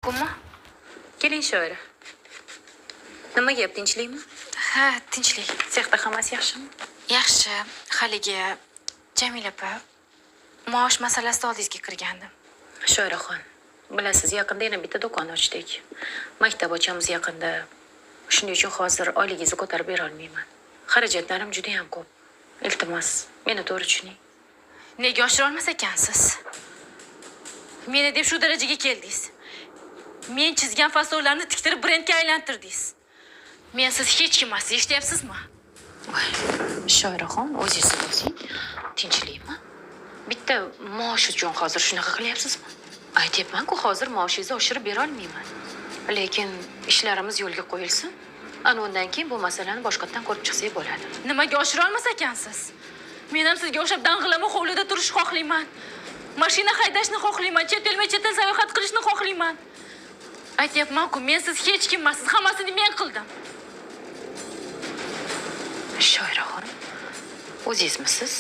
Bumi? Keling shoira. Nima gap, tinchlikmi? Ha, tinchlik. Sexda hammasi yaxshimi? Yaxshi. Haligi Jamila opa maosh masalasida oldingizga kirgandim. Shoiraxon, bilasiz, yaqinda yana bitta do'kon ochdik. Maktab ochamiz yaqinda. Shuning uchun hozir oyligingizni ko'tarib bera olmayman. Xarajatlarim juda ham ko'p. Iltimos, meni to'g'ri tushuning. Nega oshira olmas ekansiz? Meni deb shu darajaga keldingiz. Men chizgan fasonlarni tiktirib brendga aylantirdingiz. Men siz hech kim emas, eshityapsizmi? Shoiraxon, o'zingiz bo'lsing, tinchlikmi? Bitta maosh uchun hozir shunaqa qilyapsizmi? Aytyapman-ku, hozir maoshingizni oshirib bera olmayman. Lekin ishlarimiz yo'lga qo'yilsin. Ana undan keyin bu masalani boshqatdan ko'rib chiqsak bo'ladi. Nimaga oshira olmas ekansiz? Men ham sizga o'xshab dang'illama hovlida turishni xohlayman. Mashina haydashni xohlayman, chet elma-chet el sayohat qilishni xohlayman. Aytyapman-ku, men siz hech kim emassiz, hammasini men qildim. Shoiraxon, o'zingizmisiz?